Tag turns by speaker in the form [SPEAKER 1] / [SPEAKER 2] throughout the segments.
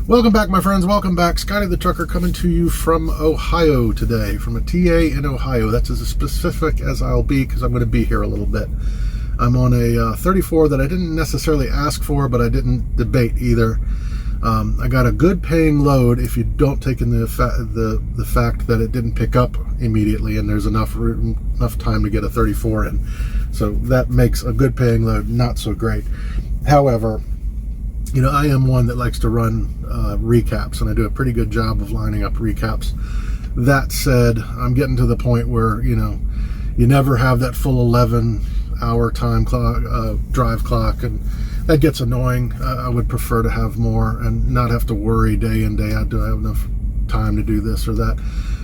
[SPEAKER 1] Welcome back, my friends. Welcome back. Scotty the Trucker coming to you from Ohio today, from a TA in Ohio. That's as specific as I'll be because I'm going to be here a little bit. I'm on a 34 that I didn't necessarily ask for, but I didn't debate either. I got a good paying load if you don't take in the fact that it didn't pick up immediately and there's enough time to get a 34 in. So that makes a good paying load not so great. However, you know, I am one that likes to run recaps, and I do a pretty good job of lining up recaps. That said, I'm getting to the point where, you know, you never have that full 11-hour time clock, drive clock, and that gets annoying. I would prefer to have more and not have to worry day in, day out, do I have enough time to do this or that?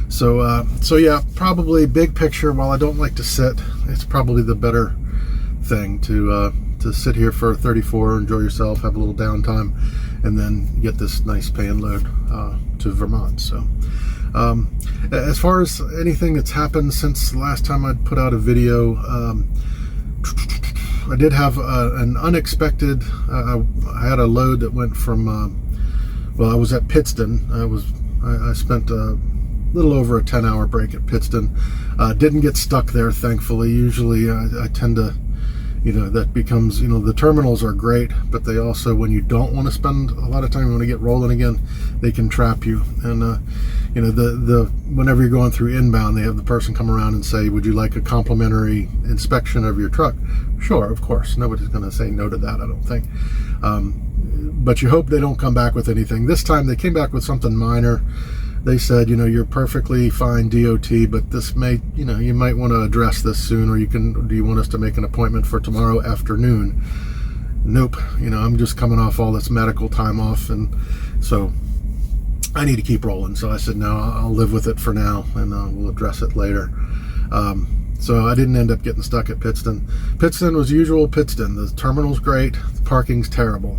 [SPEAKER 1] So yeah, probably big picture, while I don't like to sit, it's probably the better thing to sit here for 34, enjoy yourself, have a little downtime, and then get this nice paying load to Vermont. So as far as anything that's happened since the last time I'd put out a video, I did have an unexpected, I had a load that went from, well, I was at Pittston. I spent a little over a 10-hour break at Pittston. Didn't get stuck there, thankfully. Usually I tend to, you know, that becomes, you know, the terminals are great, but they also, when you don't want to spend a lot of time, you want to get rolling again, they can trap you. And you know, whenever you're going through inbound, they have the person come around and say, would you like a complimentary inspection of your truck? Sure, of course. Nobody's going to say no to that, I don't think. But you hope they don't come back with anything. This time they came back with something minor. They said, you know, you're perfectly fine DOT, but this may, you know, you might want to address this soon, or do you want us to make an appointment for tomorrow afternoon? Nope. You know, I'm just coming off all this medical time off, and so I need to keep rolling. So I said, no, I'll live with it for now, and we'll address it later. So I didn't end up getting stuck at Pittston. Pittston was usual Pittston. The terminal's great. The parking's terrible.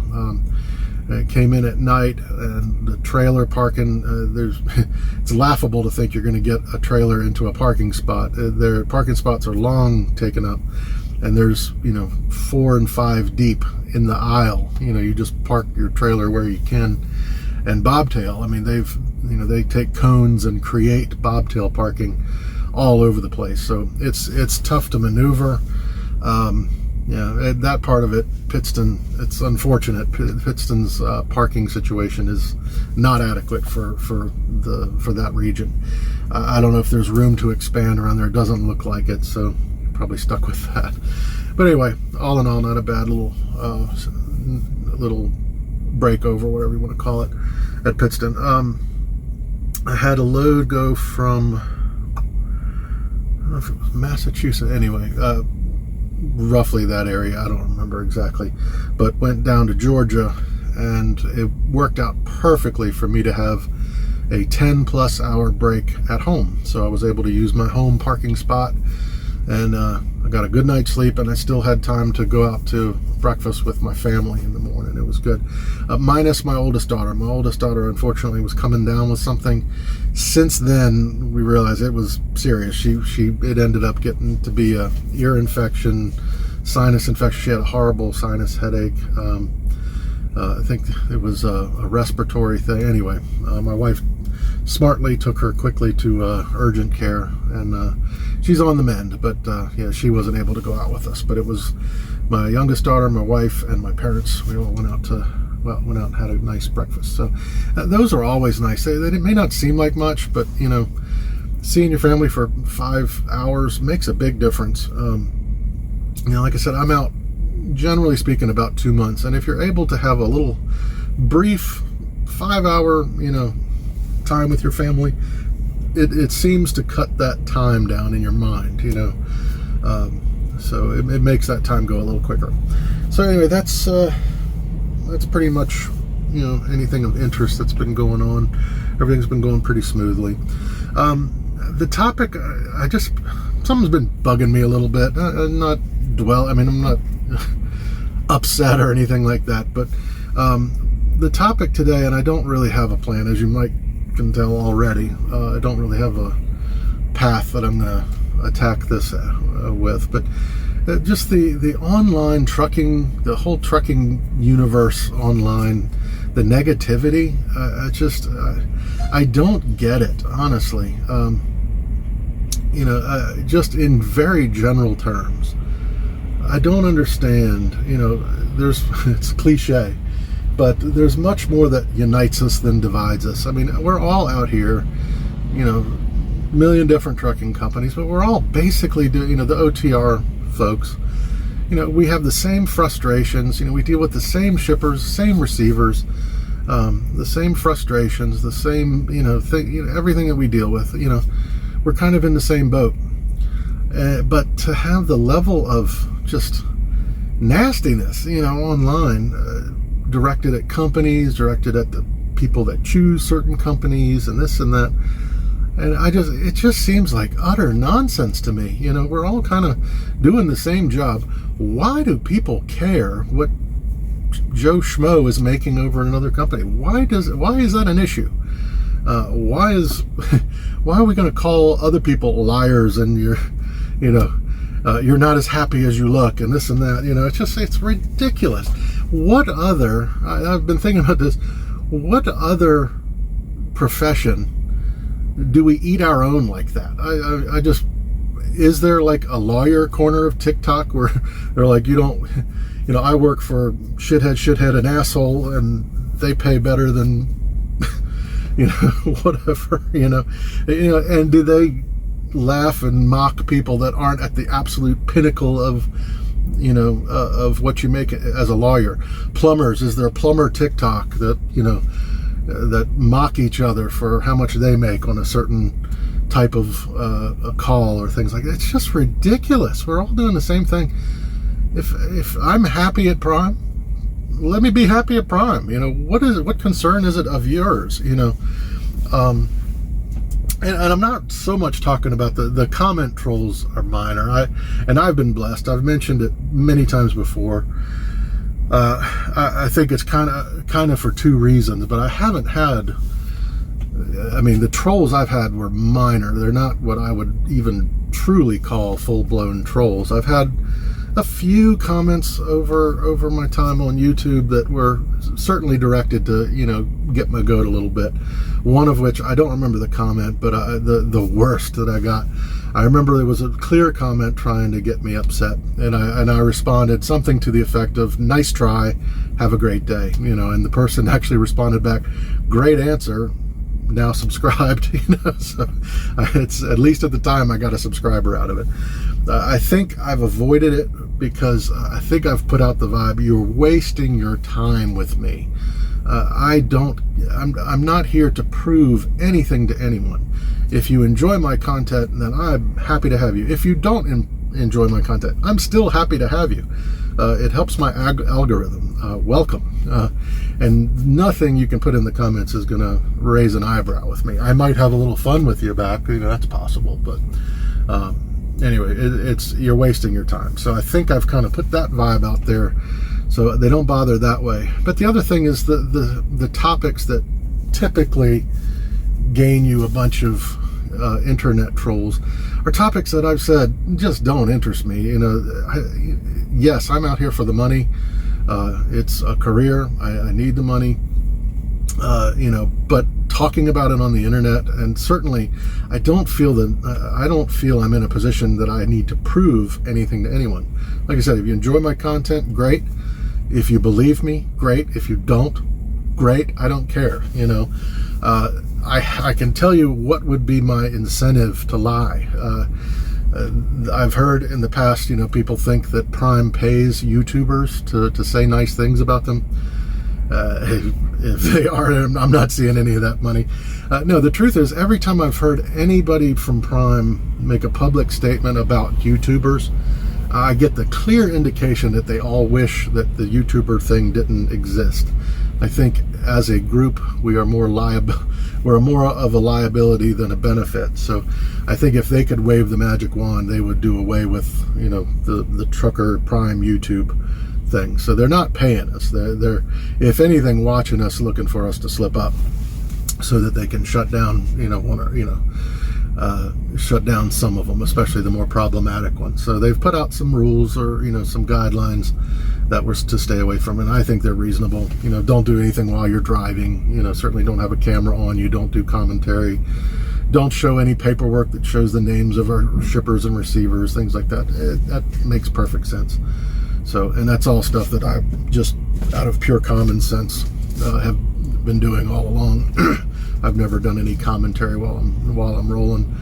[SPEAKER 1] It came in at night, and the trailer parking, it's laughable to think you're going to get a trailer into a parking spot. Their parking spots are long taken up, and there's, you know, 4 and 5 deep in the aisle. You know, you just park your trailer where you can. And bobtail, I mean, they take cones and create bobtail parking all over the place. So it's tough to maneuver. Yeah, that part of it, Pittston, it's unfortunate. Pittston's parking situation is not adequate for that region. I don't know if there's room to expand around there. It doesn't look like it, so probably stuck with that. But anyway, all in all, not a bad little breakover, whatever you want to call it, at Pittston. I had a load go from, I don't know if it was Massachusetts, anyway, roughly that area, I don't remember exactly, but went down to Georgia, and it worked out perfectly for me to have a 10+ hour break at home. So I was able to use my home parking spot, and I got a good night's sleep, and I still had time to go out to breakfast with my family in the morning. It was good, minus my oldest daughter. My oldest daughter, unfortunately, was coming down with something. Since then, we realized it was serious. It ended up getting to be a ear infection, sinus infection. She had a horrible sinus headache. I think it was a respiratory thing. Anyway, my wife smartly took her quickly to urgent care, and she's on the mend. But yeah, she wasn't able to go out with us. But it was my youngest daughter, my wife, and my parents. We all went out and had a nice breakfast. So those are always nice. They may not seem like much, but you know, seeing your family for 5 hours makes a big difference. You know, like I said, I'm out, generally speaking, about 2 months, and if you're able to have a little brief 5-hour, you know, time with your family, it seems to cut that time down in your mind, you know. So it makes that time go a little quicker. So anyway, that's pretty much, you know, anything of interest that's been going on. Everything's been going pretty smoothly. The topic, something's been bugging me a little bit. I'm not upset or anything like that, but the topic today, and I don't really have a plan, as you can tell already. I don't really have a path that I'm going to attack this with, but just the online trucking, the whole trucking universe online, the negativity. I don't get it, honestly. Just in very general terms, I don't understand. It's cliche, but there's much more that unites us than divides us. I mean, we're all out here, million different trucking companies, but we're all basically doing, the OTR folks, we have the same frustrations. We deal with the same shippers, same receivers, the same frustrations, the same, thing, everything that we deal with, we're kind of in the same boat. But to have the level of just nastiness, online, directed at companies, directed at the people that choose certain companies and this and that, and it just seems like utter nonsense to me. We're all kind of doing the same job. Why do people care what Joe Schmo is making over in another company? Why is that an issue? Why are we going to call other people liars and you're not as happy as you look and this and that? It's ridiculous. I've been thinking about this. What other profession do we eat our own like that? Is there like a lawyer corner of TikTok where they're like, I work for shithead and asshole and they pay better than, whatever, and do they laugh and mock people that aren't at the absolute pinnacle of, of what you make as a lawyer? Plumbers, is there a plumber TikTok that, that mock each other for how much they make on a certain type of a call or things like that? It's just ridiculous. We're all doing the same thing. If I'm happy at Prime, let me be happy at Prime. What concern is it of yours? And I'm not so much talking about the comment trolls are minor. I've been blessed. I've mentioned it many times before. I think it's kind of for two reasons, but I haven't had. I mean, the trolls I've had were minor. They're not what I would even truly call full-blown trolls. I've had a few comments over my time on YouTube that were certainly directed to, get my goat a little bit. One of which, I don't remember the comment, but the worst that I got, I remember there was a clear comment trying to get me upset, and I responded something to the effect of, "Nice try, have a great day," and the person actually responded back, "Great answer, now subscribed." So it's, at least at the time, I got a subscriber out of it. I think I've avoided it because I think I've put out the vibe, you're wasting your time with me. I'm not here to prove anything to anyone. If you enjoy my content, then I'm happy to have you. If you don't enjoy my content, I'm still happy to have you. It helps my algorithm. Welcome. And nothing you can put in the comments is going to raise an eyebrow with me. I might have a little fun with you back, that's possible, but anyway, you're wasting your time. So I think I've kind of put that vibe out there so they don't bother that way. But the other thing is the topics that typically gain you a bunch of internet trolls are topics that I've said just don't interest me. Yes, I'm out here for the money. It's a career. I need the money. But talking about it on the internet, and certainly I don't feel I'm in a position that I need to prove anything to anyone. Like I said, if you enjoy my content, great. If you believe me, great. If you don't, great. I don't care. I can tell you what would be my incentive to lie. I've heard in the past, people think that Prime pays YouTubers to say nice things about them. If they are, I'm not seeing any of that money. No, the truth is, every time I've heard anybody from Prime make a public statement about YouTubers, I get the clear indication that they all wish that the YouTuber thing didn't exist. I think as a group, we're more of a liability than a benefit. So I think if they could wave the magic wand, they would do away with, the trucker Prime YouTube thing. So they're not paying us. They're if anything, watching us, looking for us to slip up so that they can shut down, shut down some of them, especially the more problematic ones. So they've put out some rules, or some guidelines that we're to stay away from, and I think they're reasonable. Don't do anything while you're driving. Certainly don't have a camera on you. Don't do commentary. Don't show any paperwork that shows the names of our shippers and receivers, things like that. That makes perfect sense. So, and that's all stuff that I just, out of pure common sense, have been doing all along. I've never done any commentary while I'm rolling.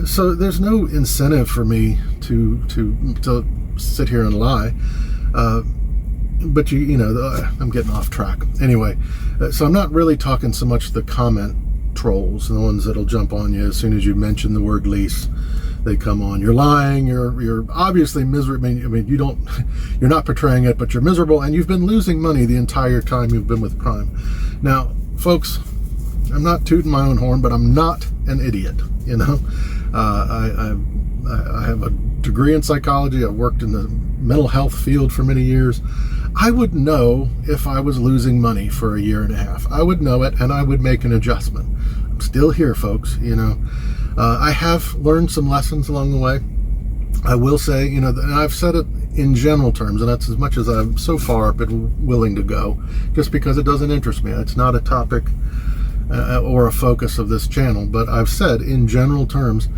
[SPEAKER 1] So there's no incentive for me to sit here and lie. But I'm getting off track. Anyway, so I'm not really talking so much the comment trolls, the ones that'll jump on you as soon as you mention the word lease. They come on. You're lying. You're obviously miserable. I mean, you're not portraying it, but you're miserable, and you've been losing money the entire time you've been with Prime. Now, folks, I'm not tooting my own horn, but I'm not an idiot. I have a degree in psychology. I've worked in the mental health field for many years. I would know if I was losing money for a year and a half. I would know it, and I would make an adjustment. I'm still here, folks. I have learned some lessons along the way. I will say, and I've said it in general terms, and that's as much as I've so far been willing to go, just because it doesn't interest me. It's not a topic or a focus of this channel, but I've said in general terms,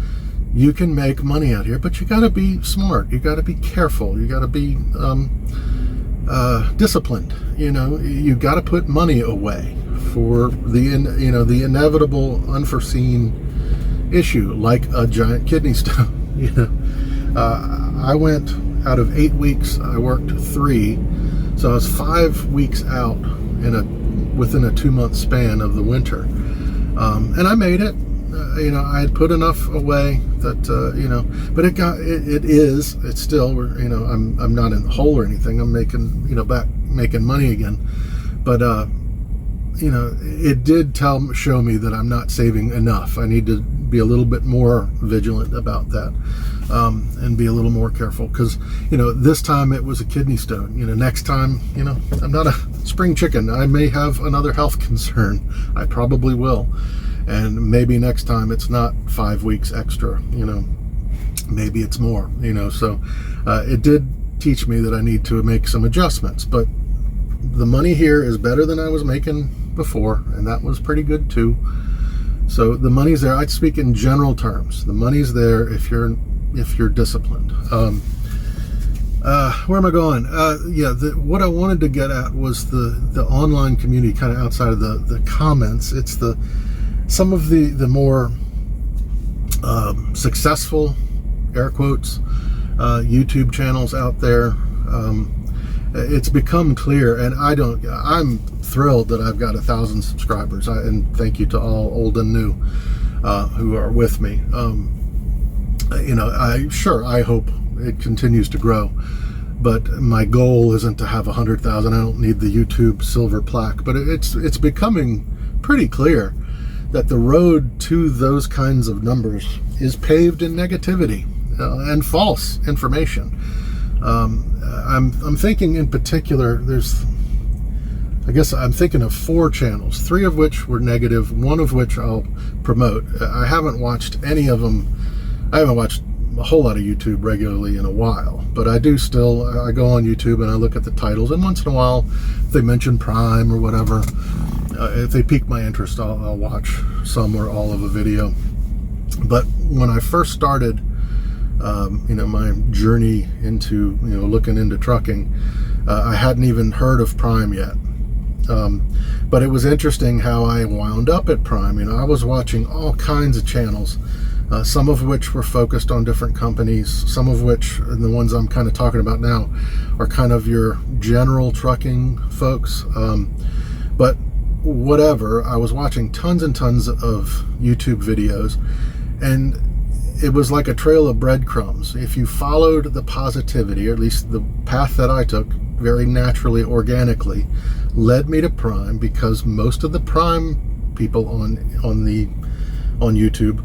[SPEAKER 1] you can make money out here, but you got to be smart. You got to be careful. You got to be disciplined. You got to put money away for the inevitable, unforeseen issue, like a giant kidney stone. I went out of 8 weeks, I worked 3, so I was 5 weeks out within a 2-month span of the winter, and I made it. I had put enough away that but it's still, I'm not in the hole or anything. I'm making back making money again, but it did show me that I'm not saving enough. I need to be a little bit more vigilant about that, and be a little more careful, because this time it was a kidney stone. Next time, I'm not a spring chicken. I may have another health concern. I probably will, and maybe next time it's not 5 weeks extra. Maybe it's more. So it did teach me that I need to make some adjustments, but the money here is better than I was making before, and that was pretty good too. So the money's there. I'd speak in general terms. The money's there if you're disciplined. Where am I going? What I wanted to get at was the online community, kind of outside of the comments. It's some of the more successful, air quotes, YouTube channels out there. It's become clear, and I'm thrilled that I've got 1,000 subscribers, and thank you to all old and new who are with me. I hope it continues to grow, but my goal isn't to have 100,000. I don't need the YouTube silver plaque, but it's becoming pretty clear that the road to those kinds of numbers is paved in negativity and false information. I'm thinking in particular, I'm thinking of 4 channels, 3 of which were negative, 1 of which I'll promote. I haven't watched any of them. I haven't watched a whole lot of YouTube regularly in a while, but I do still. I go on YouTube and I look at the titles, and once in a while, if they mention Prime or whatever, if they pique my interest, I'll watch some or all of a video. But when I first started, my journey into, looking into trucking, I hadn't even heard of Prime yet. But it was interesting how I wound up at Prime. I was watching all kinds of channels, some of which were focused on different companies, some of which, and the ones I'm kind of talking about now, are kind of your general trucking folks. But whatever, I was watching tons and tons of YouTube videos, and it was like a trail of breadcrumbs. If you followed the positivity, or at least the path that I took, very naturally, organically, led me to Prime, because most of the Prime people on YouTube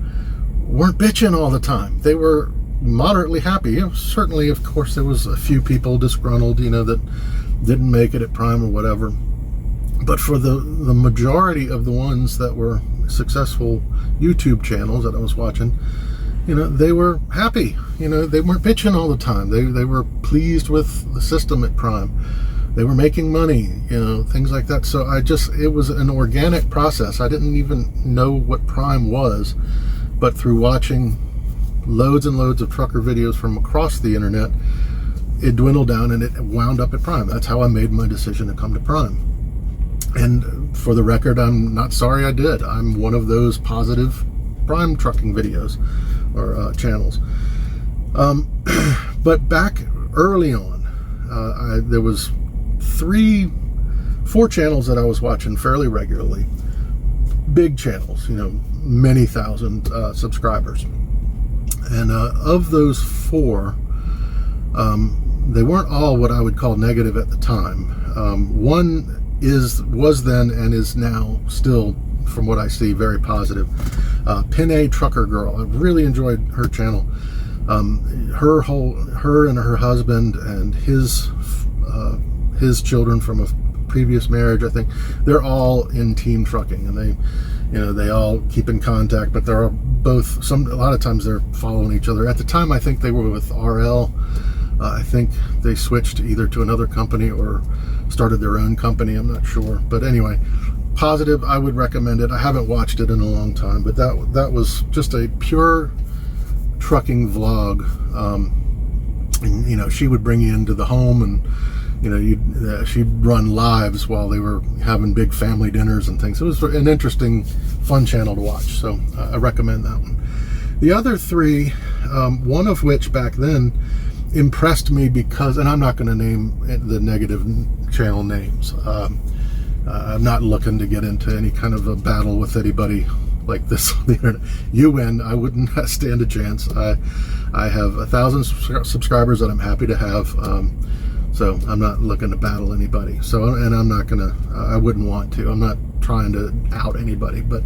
[SPEAKER 1] weren't bitching all the time. They were moderately happy. Certainly, of course, there was a few people disgruntled, that didn't make it at Prime or whatever. But for the majority of the ones that were successful YouTube channels that I was watching, they were happy. They weren't bitching all the time. They were pleased with the system at Prime. They were making money, things like that. So it was an organic process. I didn't even know what Prime was, but through watching loads and loads of trucker videos from across the internet, it dwindled down and it wound up at Prime. That's how I made my decision to come to Prime. And for the record, I'm not sorry I did. I'm one of those positive Prime trucking videos or channels. But back early on, there was 4 channels that I was watching fairly regularly. Big channels, many thousand subscribers. And of those 4, they weren't all what I would call negative at the time. One was then and is now still, from what I see, very positive. Pinay Trucker Girl. I really enjoyed her channel. Her and her husband and his children from a previous marriage, I think, they're all in team trucking, and they all keep in contact, but they're both, a lot of times they're following each other. At the time, I think they were with RL. I think they switched either to another company or started their own company. I'm not sure, but anyway, positive. I would recommend it. I haven't watched it in a long time, but that was just a pure trucking vlog. And she would bring you into the home, and she'd run lives while they were having big family dinners and things. It was an interesting, fun channel to watch, so I recommend that one. The other 3, one of which back then impressed me because, and I'm not going to name the negative channel names. I'm not looking to get into any kind of a battle with anybody like this on the internet. You win. I wouldn't stand a chance. I have 1,000 subscribers that I'm happy to have. So I'm not looking to battle anybody. So, and I'm not gonna, I wouldn't want to. I'm not trying to out anybody, but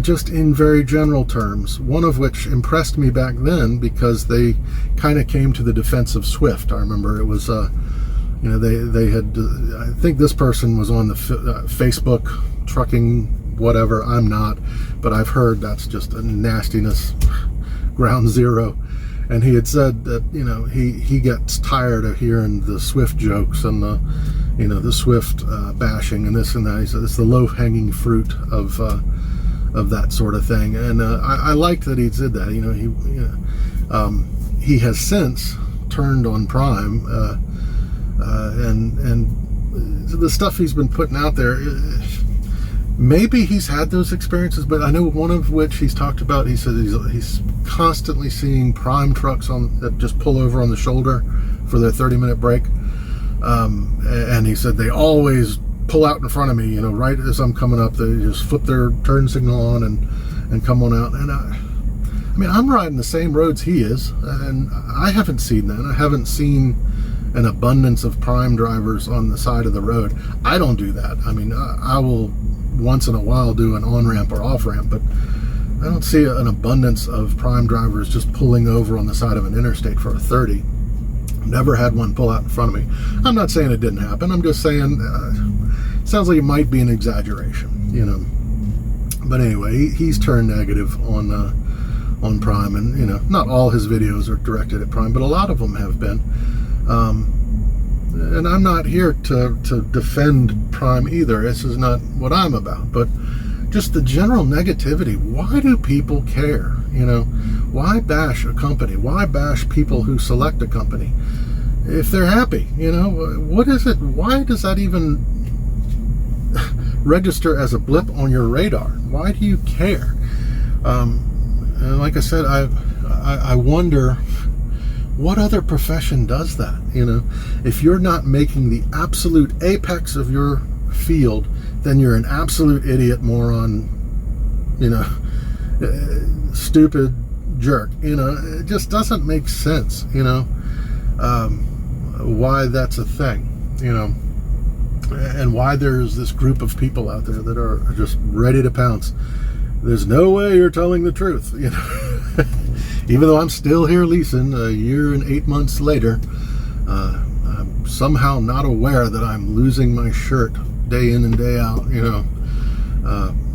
[SPEAKER 1] just in very general terms, one of which impressed me back then because they kind of came to the defense of Swift. I remember it was, they had, I think this person was on the Facebook trucking, whatever. I'm not, but I've heard that's just a nastiness, ground zero. And he had said that, he gets tired of hearing the Swift jokes and the Swift bashing and this and that. He said it's the low-hanging fruit of that sort of thing. And I liked that he did that. He has since turned on Prime, and the stuff he's been putting out there. Maybe he's had those experiences, but I know one of which he's talked about. He said he's constantly seeing Prime trucks that just pull over on the shoulder for their 30-minute break, and he said they always pull out in front of me. Right as I'm coming up, they just flip their turn signal on and come on out. And I mean, I'm riding the same roads he is, and I haven't seen that. I haven't seen an abundance of Prime drivers on the side of the road. I don't do that. I mean, I will once in a while do an on-ramp or off-ramp, but I don't see an abundance of Prime drivers just pulling over on the side of an interstate for a 30. Never had one pull out in front of me. I'm not saying it didn't happen. I'm just saying sounds like it might be an exaggeration, But anyway, he's turned negative on Prime, and not all his videos are directed at Prime, but a lot of them have been. And I'm not here to defend Prime either. This is not what I'm about, but just the general negativity. Why do people care? Why bash a company? Why bash people who select a company if they're happy? What is it? Why does that even register as a blip on your radar? Why do you care? And like I said, I wonder what other profession does that? If you're not making the absolute apex of your field, then you're an absolute idiot, moron, stupid jerk. It just doesn't make sense, why that's a thing, and why there's this group of people out there that are just ready to pounce. There's no way you're telling the truth, Even though I'm still here leasing a year and 8 months later, I'm somehow not aware that I'm losing my shirt day in and day out,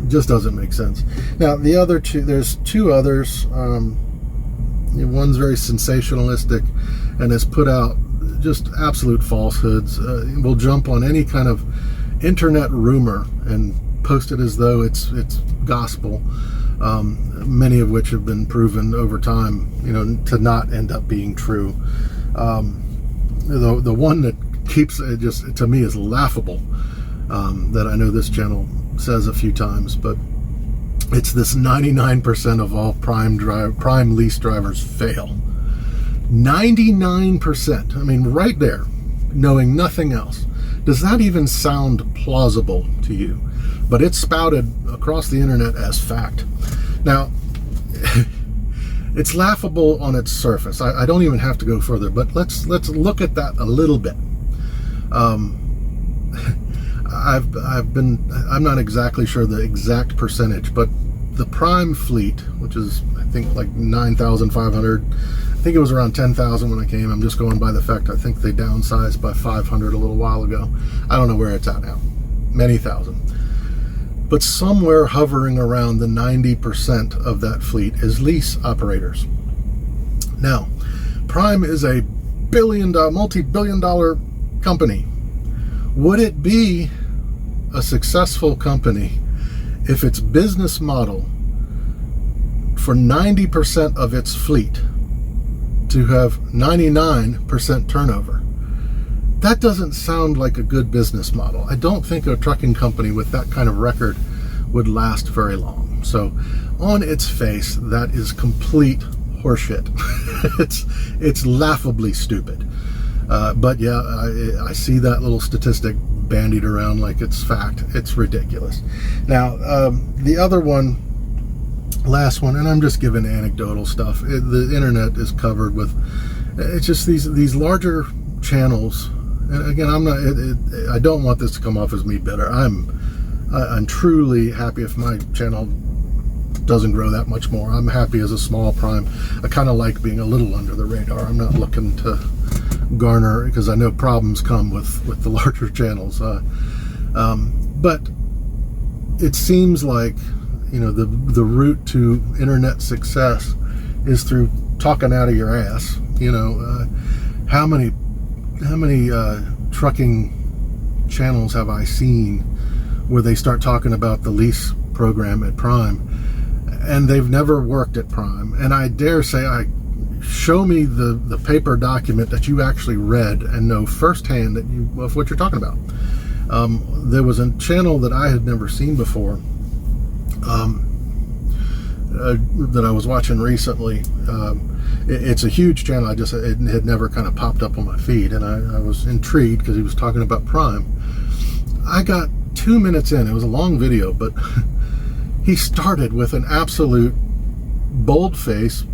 [SPEAKER 1] Just doesn't make sense. Now, the other two, there's two others. One's very sensationalistic and has put out just absolute falsehoods. Will jump on any kind of internet rumor and post it as though it's gospel. Many of which have been proven over time, to not end up being true. The one that keeps it just, to me, is laughable, that I know this channel says a few times, but it's this 99% of all prime lease drivers fail. 99%. I mean, right there, knowing nothing else. Does that even sound plausible to you? But it's spouted across the internet as fact. Now, it's laughable on its surface. I don't even have to go further, but let's look at that a little bit. I'm not exactly sure the exact percentage, but the prime fleet, which is I think like 9,500, I think it was around 10,000 when I came. I'm just going by the fact I think they downsized by 500 a little while ago. I don't know where it's at now. Many thousand. But somewhere hovering around the 90% of that fleet is lease operators. Now, Prime is a multi-billion dollar company. Would it be a successful company if its business model for 90% of its fleet to have 99% turnover? That doesn't sound like a good business model. I don't think a trucking company with that kind of record would last very long. So on its face, that is complete horseshit. It's laughably stupid. But yeah, I see that little statistic bandied around like it's fact. It's ridiculous. Now, the other one, last one, and I'm just giving anecdotal stuff. The internet is covered with, it's just these larger channels. And again, I don't want this to come off as me bitter. I'm truly happy if my channel doesn't grow that much more. I'm happy as a small prime. I kind of like being a little under the radar. I'm not looking to garner, because I know problems come with the larger channels. But it seems like, the route to internet success is through talking out of your ass. How many trucking channels have I seen where they start talking about the lease program at Prime, and they've never worked at Prime? And I dare say, show me the paper document that you actually read and know firsthand of what you're talking about. There was a channel that I had never seen before, that I was watching recently. It's a huge channel. It had never kind of popped up on my feed, and I was intrigued because he was talking about Prime. I got 2 minutes in. It was a long video, but he started with an absolute boldface,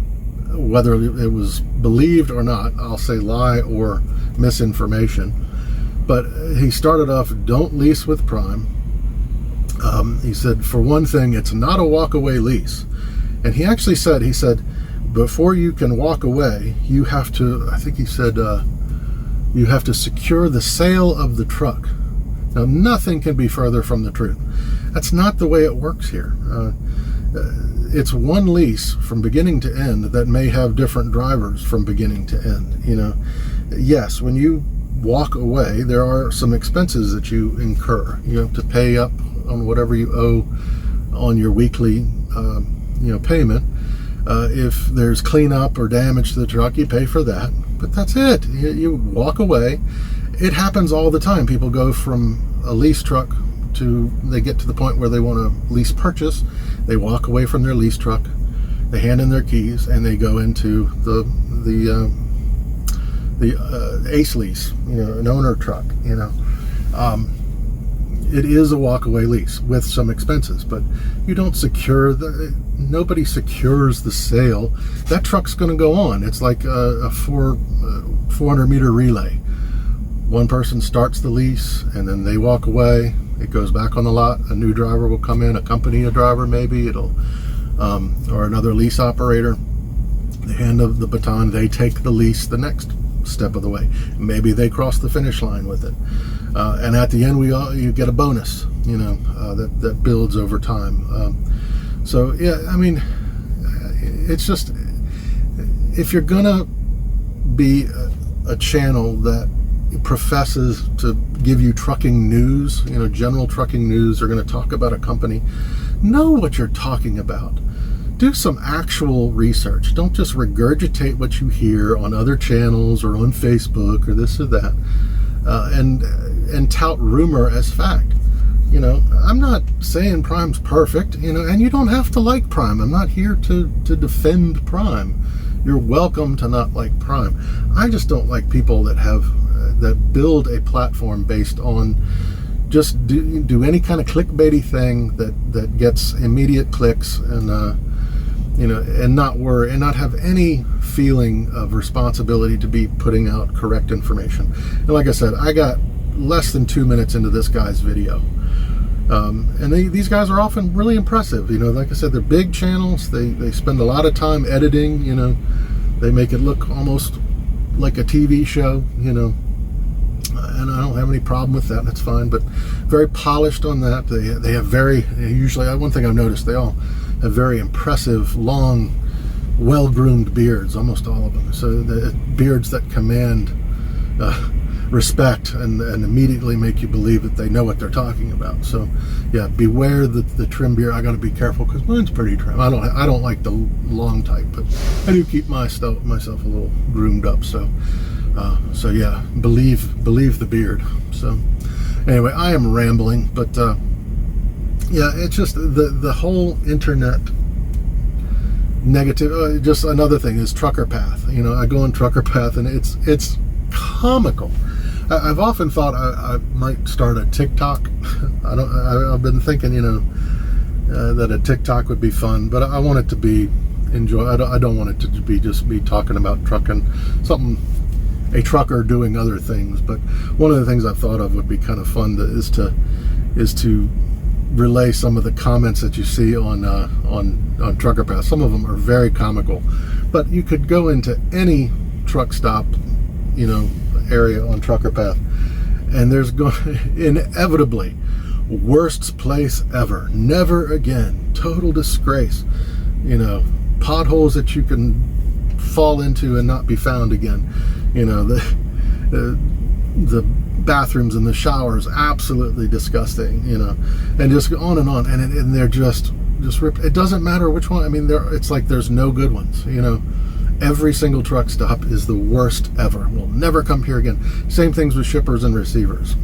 [SPEAKER 1] whether it was believed or not, I'll say lie or misinformation. But he started off, don't lease with Prime. He said, for one thing, it's not a walk-away lease. And he actually said, before you can walk away, you have to, I think he said, you have to secure the sale of the truck. Now, nothing can be further from the truth. That's not the way it works here. It's one lease from beginning to end that may have different drivers from beginning to end. Yes, when you walk away, there are some expenses that you incur. You have to pay up on whatever you owe on your weekly payment. If there's cleanup or damage to the truck, you pay for that. But that's it. You walk away. It happens all the time. People go from a lease truck they get to the point where they want to lease purchase. They walk away from their lease truck. They hand in their keys, and they go into the ace lease, an owner truck. It is a walk-away lease with some expenses, but you don't nobody secures the sale. That truck's going to go on. It's like a 400-meter relay. One person starts the lease, and then they walk away. It goes back on the lot. A new driver will come in, accompany a driver maybe, or another lease operator. They hand the baton. They take the lease the next step of the way. Maybe they cross the finish line with it. And at the end, you get a bonus. that builds over time. So yeah, I mean, it's just, if you're gonna be a channel that professes to give you trucking news, general trucking news, or going to talk about a company, know what you're talking about. Do some actual research. Don't just regurgitate what you hear on other channels or on Facebook or this or that, and tout rumor as fact. I'm not saying Prime's perfect, and you don't have to like Prime. I'm not here to defend Prime. You're welcome to not like Prime. I just don't like people that build a platform based on just do any kind of clickbaity thing that gets immediate clicks, and and not worry and not have any feeling of responsibility to be putting out correct information. And like I said, I got less than 2 minutes into this guy's video. And these guys are often really impressive. Like I said, they're big channels. They spend a lot of time editing. They make it look almost like a TV show. And I don't have any problem with that. That's fine. But very polished on that. They have usually, one thing I've noticed, they all have very impressive, long, well-groomed beards. Almost all of them. So the beards that command respect and immediately make you believe that they know what they're talking about. So yeah, beware the trim beard. I got to be careful because mine's pretty trim. I don't like the long type, but I do keep myself a little groomed up. So yeah, believe the beard. So anyway, I am rambling, but yeah, it's just the whole internet negative. Just another thing is Trucker Path. I go on Trucker Path and it's comical. I've often thought I might start a TikTok. I've been thinking, that a TikTok would be fun, but I want it to be I don't want it to be just talking about trucking, a trucker doing other things. But one of the things I've thought of would be kind of fun is to relay some of the comments that you see on Trucker Path. Some of them are very comical, but you could go into any truck stop, area on Trucker Path, and there's inevitably worst place ever, never again, total disgrace, potholes that you can fall into and not be found again, the bathrooms and the showers absolutely disgusting, and just on, and they're just ripped. It doesn't matter which one. I mean, it's like there's no good ones, Every single truck stop is the worst ever. We'll never come here again. Same things with shippers and receivers.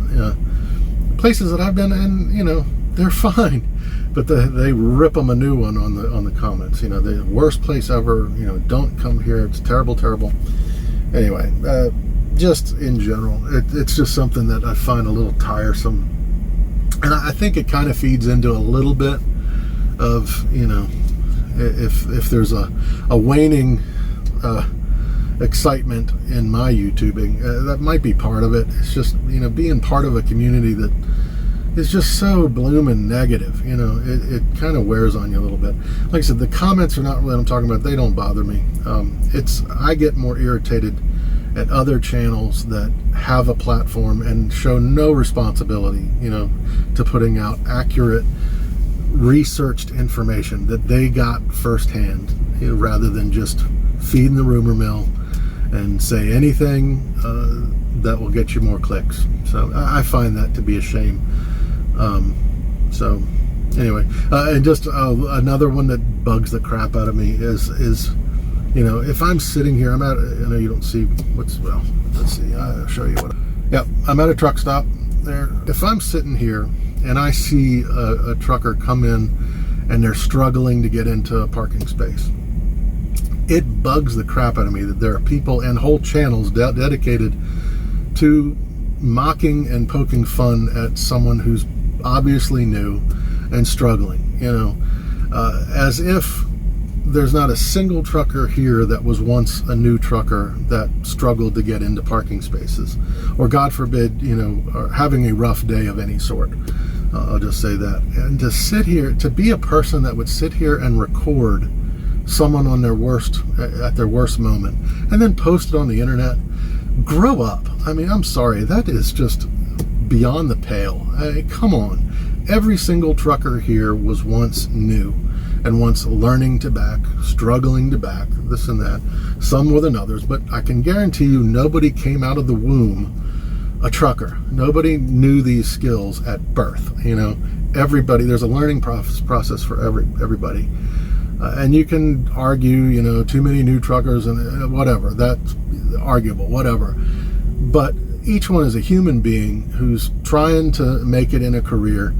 [SPEAKER 1] Places that I've been in, they're fine, but they rip them a new one on the comments. The worst place ever. Don't come here. It's terrible, terrible. Anyway, just in general, it's just something that I find a little tiresome, and I think it kind of feeds into a little bit of if there's a waning excitement in my YouTubing, that might be part of it. It's just being part of a community that is just so bloomin' negative. It kind of wears on you a little bit. Like I said, the comments are not really what I'm talking about. They don't bother me. I get more irritated at other channels that have a platform and show no responsibility, to putting out accurate, researched information that they got firsthand, rather than just feeding the rumor mill and say anything that will get you more clicks. So I find that to be a shame. So anyway, and just another one that bugs the crap out of me is if I'm sitting here, I know you don't see let's see, I'll show you what. Yep, I'm at a truck stop there. If I'm sitting here and I see a trucker come in and they're struggling to get into a parking space, it bugs the crap out of me that there are people and whole channels dedicated to mocking and poking fun at someone who's obviously new and struggling, as if there's not a single trucker here that was once a new trucker that struggled to get into parking spaces, or God forbid, or having a rough day of any sort. I'll just say that. And to sit here, to be a person that would sit here and record someone on at their worst moment and then post it on the internet, grow up. I mean, I'm sorry, that is just beyond the pale. Come on. Every single trucker here was once new and once learning to back, struggling to back, this and that, some more than others, but I can guarantee you nobody came out of the womb a trucker. Nobody knew these skills at birth. You know, everybody, there's a learning process for everybody. And you can argue, you know, too many new truckers and whatever, that's arguable, whatever. But each one is a human being who's trying to make it in a career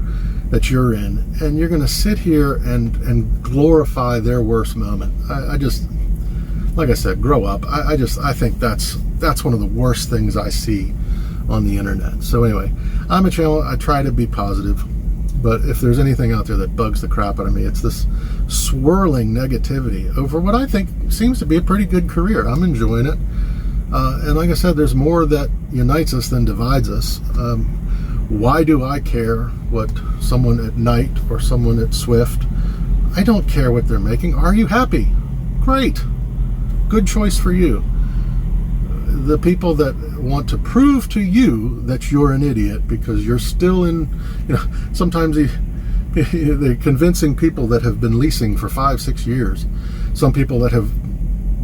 [SPEAKER 1] that you're in, and you're going to sit here and glorify their worst moment. I just, like I said, grow up. I think that's one of the worst things I see on the internet. So anyway, I'm a channel, I try to be positive, but if there's anything out there that bugs the crap out of me, it's this swirling negativity over what I think seems to be a pretty good career. I'm enjoying it. And like I said, there's more that unites us than divides us. Why do I care what someone at Knight or someone at Swift? I don't care what they're making. Are you happy? Great. Good choice for you. The people that want to prove to you that you're an idiot because you're still in, you know, sometimes they're convincing people that have been leasing for 5-6 years. Some people that have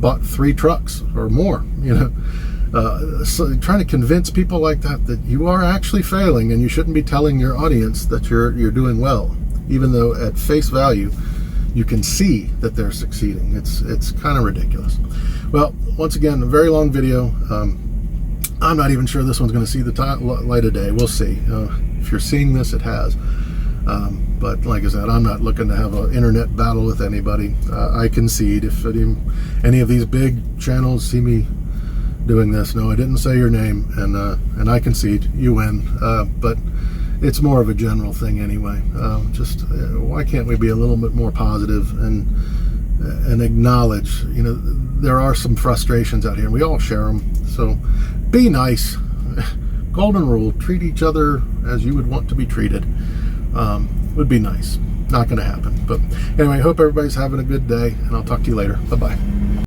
[SPEAKER 1] bought 3 trucks or more, you know. So trying to convince people like that you are actually failing and you shouldn't be telling your audience that you're doing well, even though at face value you can see that they're succeeding. It's kind of ridiculous. Well, once again, a very long video. I'm not even sure this one's going to see the light of day. We'll see. If you're seeing this, it has. But like I said, I'm not looking to have an internet battle with anybody. I concede if any of these big channels see me doing this. No, I didn't say your name, and I concede, you win. But it's more of a general thing anyway. Just why can't we be a little bit more positive and acknowledge, you know, there are some frustrations out here, and we all share them. So be nice. Golden rule: treat each other as you would want to be treated. Would be nice. Not going to happen. But anyway, hope everybody's having a good day, and I'll talk to you later. Bye-bye.